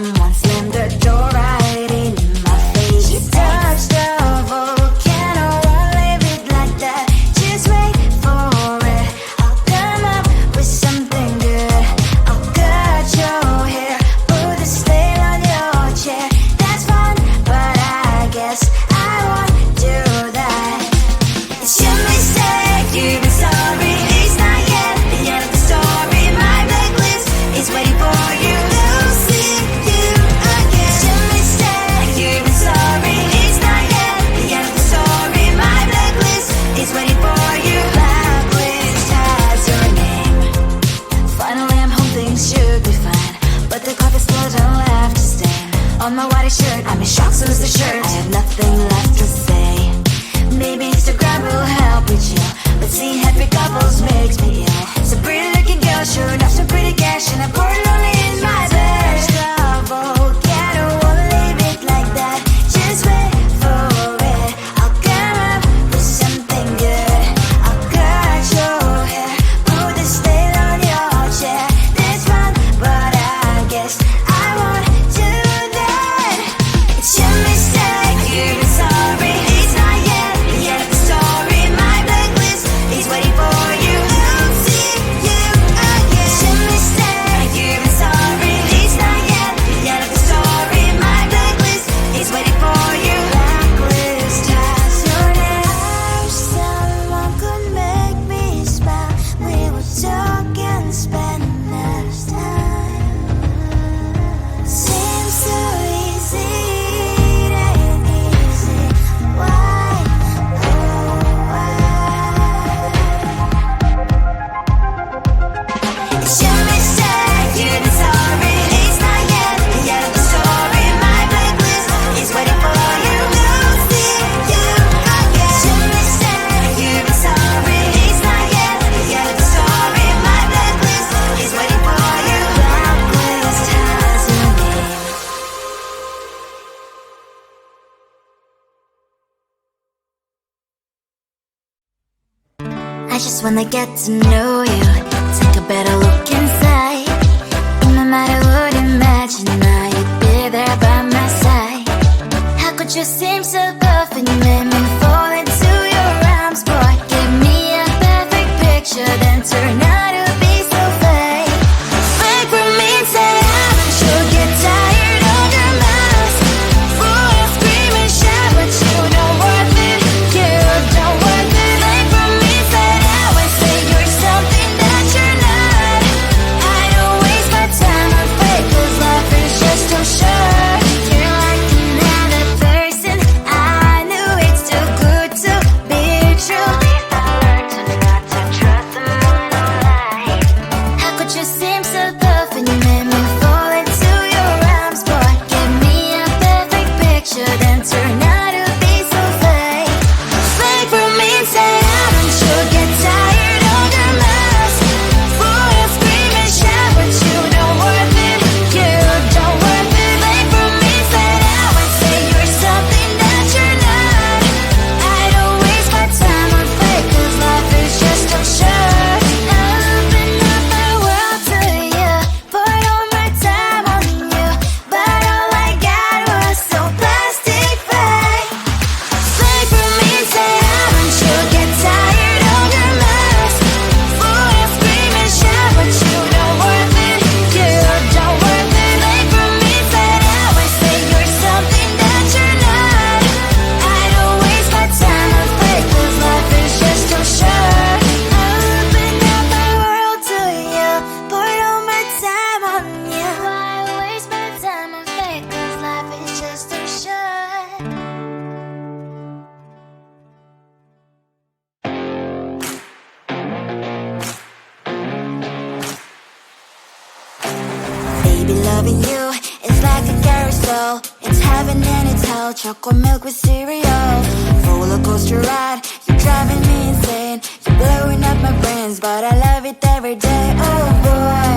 someone slammed the door right in my face. She touched the volcano, won't leave it like that. Just wait for it. I'll come up with something good. I'll cut your hair, put a slate on your chair. That's fun, but I guess I won't do that. It's your mistake, you've been sorry. It's not yet the end of the story. My blacklist is waiting for you. We'll see you again. It's your mistake, you've been sorry. It's not yet the end of the story. My blacklist is waiting for you. Blacklist has your name. Finally I'm home, things should be fine, but the carpet's spilled and left a stain on my white shirt. I'm in shock, so is the shirt. I have nothing left to say. Maybe Instagram will help with you, but seeing happy couples makes me ill. Some pretty looking girl showing off some pretty cash, and I'm pouring lonely in my bed. Volcano, won't leave it like that. Just wait for it. I'll come up with something good. I'll cut your hair, put the slate on your chair. That's fun, but I guess I won't do that. It's your mistake, you've been sorry. It's not yet the end of the story. My blacklist is waiting for you. We'll see you again. It's your mistake, you've been sorry. It's not yet the end of the story. My blacklist is waiting for you. Blacklist has your name. I wish someone could make me smile. We would talk and spend less time. Seems so easy, it ain't easy. Why, oh why? It's your mistake, you've been sorry. It's not yet the end of the story. My blacklist is waiting for you. We'll see you again. It's your mistake, you've been sorry. It's not yet the end of the story. My blacklist is waiting for you. Blacklist has your name. I just wanna get to know you, take a better look inside. No matter what, imagine now you'd be there by my side. How could you seem so perfect? You made me fall into your arms, boy. Give me a perfect picture, then turn out to be so fake. Fake for me, say haven't you get tired of your mask? Full of scream and shout, but you don't worth it. You don't worth it. Fake for me, say that and say you're something that you're not. I don't waste my time on fake, 'cause life is just too short. You're like another person. I knew it's too good to be true. I learned to not to trust someone online. How could you seem so perfect? You made me fall into your arms, boy. Give me a perfect picture, then turn out to be so fake. Fake for me, say haven't you get tired of your mask? Full of scream and shout, but you don't worth it. You don't worth it. Fake for me, say that and say you're something that you're not. I don't waste my time on fake, 'cause life is just too short. Open up my world to you, put all my time on you, but all I got was so plastic fake. Fake for me, say haven't you get tired of your mask? Full of scream and shout, but you don't worth it. You don't worth it. Fake for me, say that and say you're something that you're not. I don't waste my time on fake, 'cause life is just too short. Open up my world to you, put all my time on you. Why waste my time on fake, 'cause life is just too short. Baby, loving you is like a carousel. It's heaven and it's hell. Chocolate milk with cereal. Roller coaster ride. You're driving me insane. You're blowing up my brains, but I love it every day. Oh boy,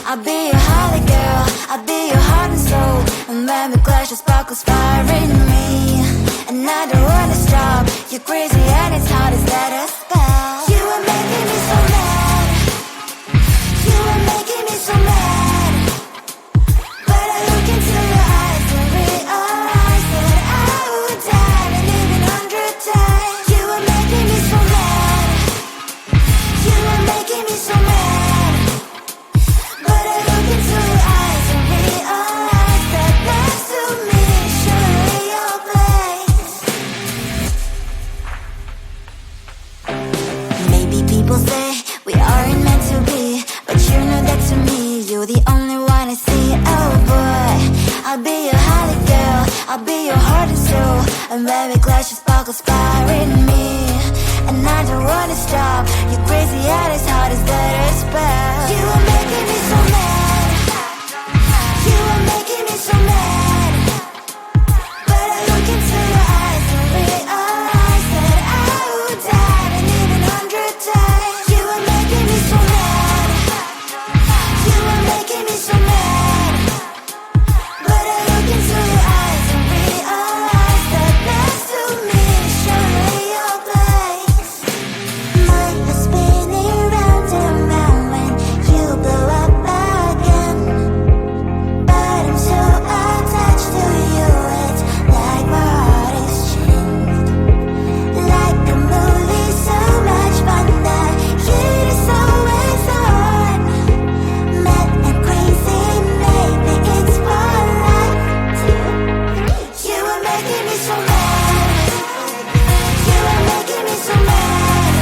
I'll be your holly girl. I'll be your heart and soul. And when we clash, the sparkles fire in me. And I don't wanna stop. You're crazy and it's hard as that a spell. You are making me so mad. You are making me so mad. But I look into inspiring me, and I don't wanna stop. Your crazy head is hard as that spell. You are making me so mad. You are making me so mad. But I look into your eyes and realize that I would die and even 100 times. You are making me so mad. You are making me so mad. But I look into your eyes and realize that next to me is surely your place. Mine is spinning round and round when you blow up again. But I'm so attached to you, it's like my heart is chained. Like a movie, so much fun, the heat is always on. Mad and crazy, maybe it's for life. You are making me so mad. You are making me so mad.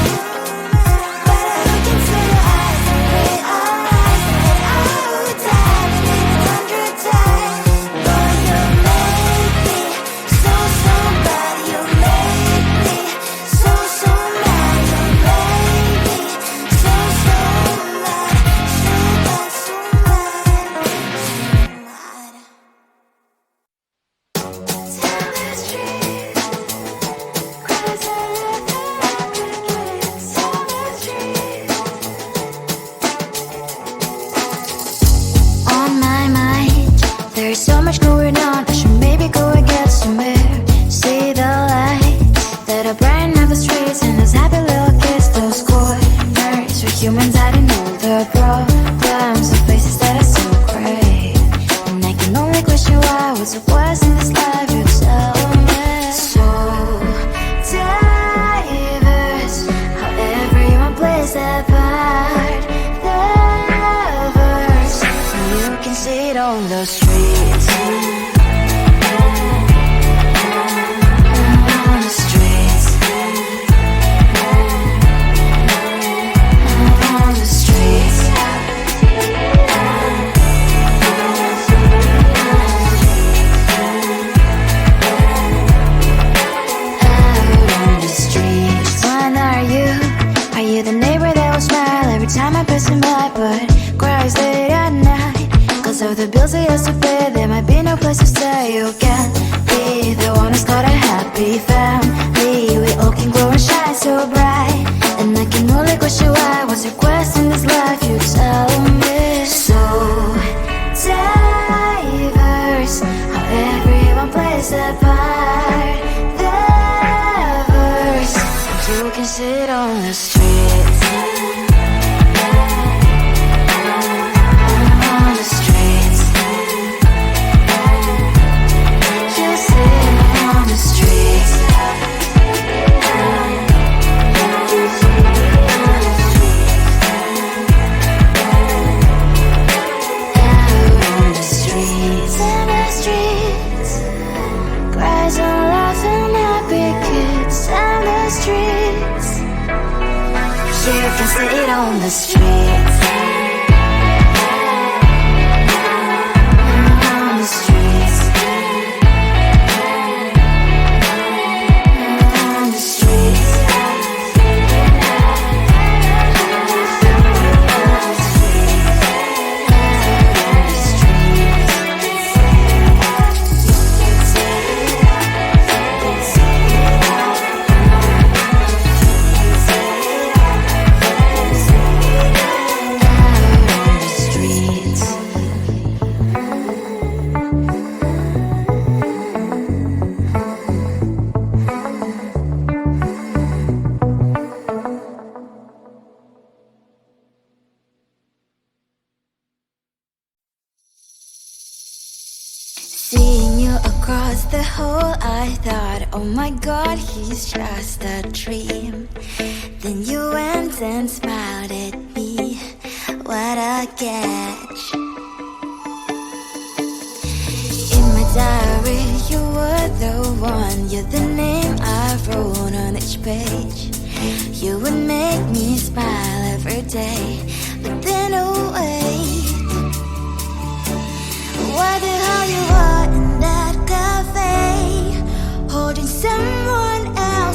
But I look into your eyes and realize that I would die and even 100 times. Boy, you make me so, so bad. You make me so, so mad. You make me so, so mad. So bad, so mad, so mad. Tell the street, cries I live tell the street. On my mind, there's so much going on. I should maybe go and get somewhere. See the lights that are brighten up the streets, and those happy little kids, those corners where humans hiding all the problems, the faces that are so great. And I can only question why, what's the worst in this life, you tell me. So diverse, how everyone plays their part. The verse, you can see it on the streets. On the streets. On the streets. Out on the streets. When are you? Are you the neighbor that will smile every time I pass him by, but cries late at night? Cause of the bills he has to pay, there might be no place to stay. You can be the one who's got a happy family. We all can glow and shine so bright, and I can only question why, what's your quest in this life, you tell me. So diverse, how everyone plays their part. The verse, you can sit on the streets. On the streets. You sit on the streets. Out on the streets. In the streets. Cries and laughing happy kids. In the streets. You can sit on the streets. On the streets. On the streets. Seeing you across the hall, I thought, oh my god, he's just a dream. Then you went and smiled at me. What a catch. In my diary, you were the one. You're the name I wrote on each page. You would make me smile every day. But then, oh wait, why the hell you are in that cafe, holding someone else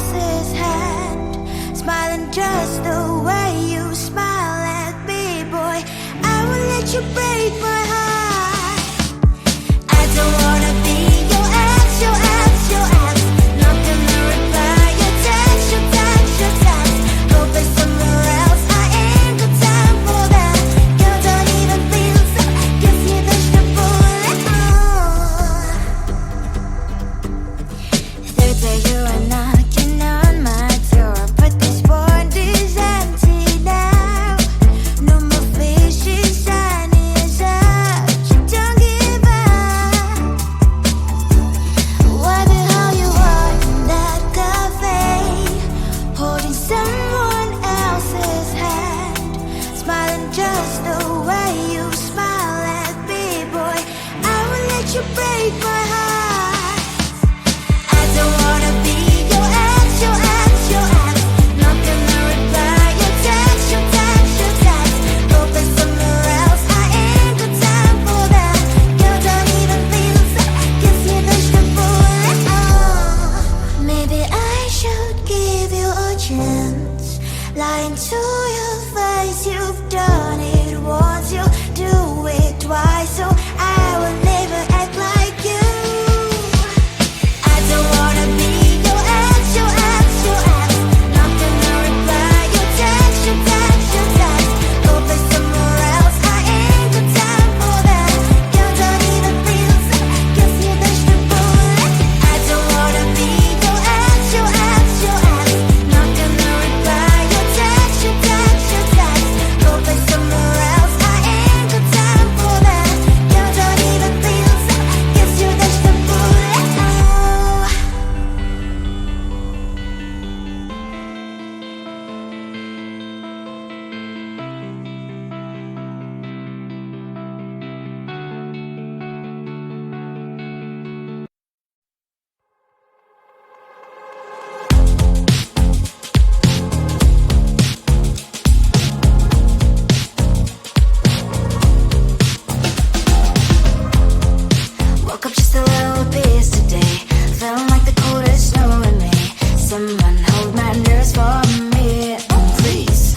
and just the way you smile at me, boy, I will let you break my heart. I don't wanna be your ex, your ex, your ex. Not gonna reply your text, your text, your text. Go play somewhere else, I ain't got time for that. You don't even feel sad, guess you dodged the bullet. Oh, maybe I should give you a chance. Lying to your face, you've done it once, you do it twice, so I will never act like you. I don't wanna be your ex, your ex, your ex. Not gonna reply your text, your text, your text. Go play somewhere else, I ain't got time for that. You don't even feel sad, guess you dodged the bullet. I don't wanna be your ex, your ex, your ex. Not gonna reply your text, your text, your text. Go play somewhere else, I ain't got time for that. You don't even feel sad, guess you dodged the bullet. Oh. Woke up just a little pissed today. Feeling like the coldest snow in me. Someone hold my nerves for me, oh please.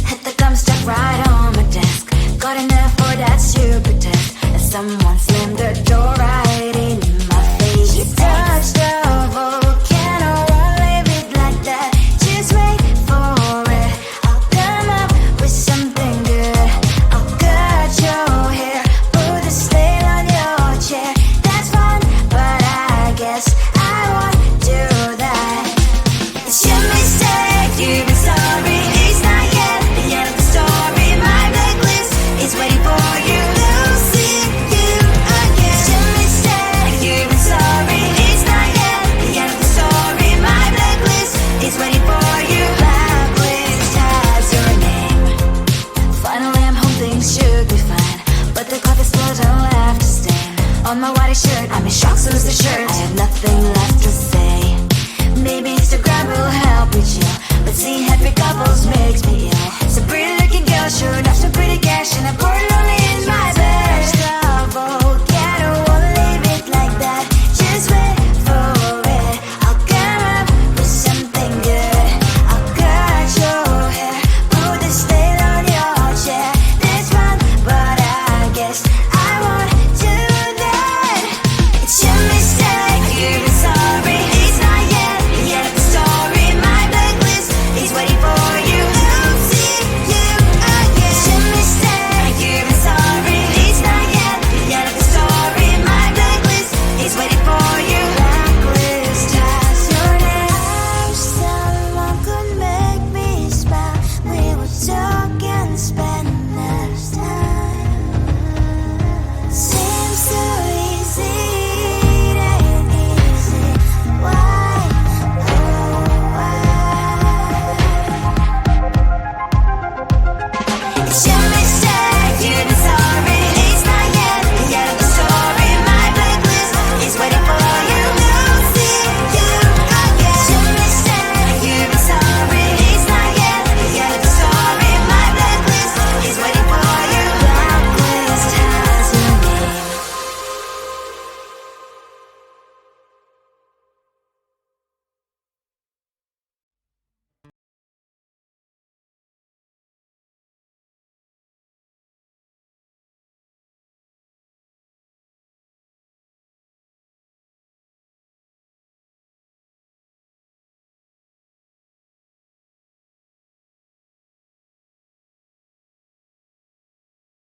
Hit the gum stuck right on my desk. Got enough for that stupid test. And someone slammed the door right in my face. You touched the volcano, won't leave it like that. Just wait for it. I'll come up with something good. I'll cut your hair, put a slate on your chair. That's fun, but I guess I won't do that. It's your mistake, you've been sorry. It's not yet the end of the story. My blacklist is waiting for you. Losing you again. It's your mistake, you've been sorry. It's not yet the end of the story. My blacklist is waiting for you. Blacklist has your name. Finally, I'm home, things should be fine. But the clock is still don't left to stain. On my white shirt, I'm in shock, so is the shirt. I have nothing left to say. Maybe Instagram will help me chill, but seeing happy couples makes me ill. Some pretty looking girl showed off some pretty cash, and I poured lonely in my bed. Volcano, won't leave it like that. Just wait for it. I'll come up with something good. I'll cut your hair, put the slate on your chair. That's fun, but I guess I won't do that. It's your mistake, you've been sorry. It's not yet the end of the story. My blacklist is waiting for you. Losing you again. It's your mistake, you've been sorry. It's not yet the end of the story. My blacklist is waiting for you. Blacklist has your name. I wish someone could make me smile. We would talk and spend less time. Seems so easy, it ain't easy. Why, oh why? It's your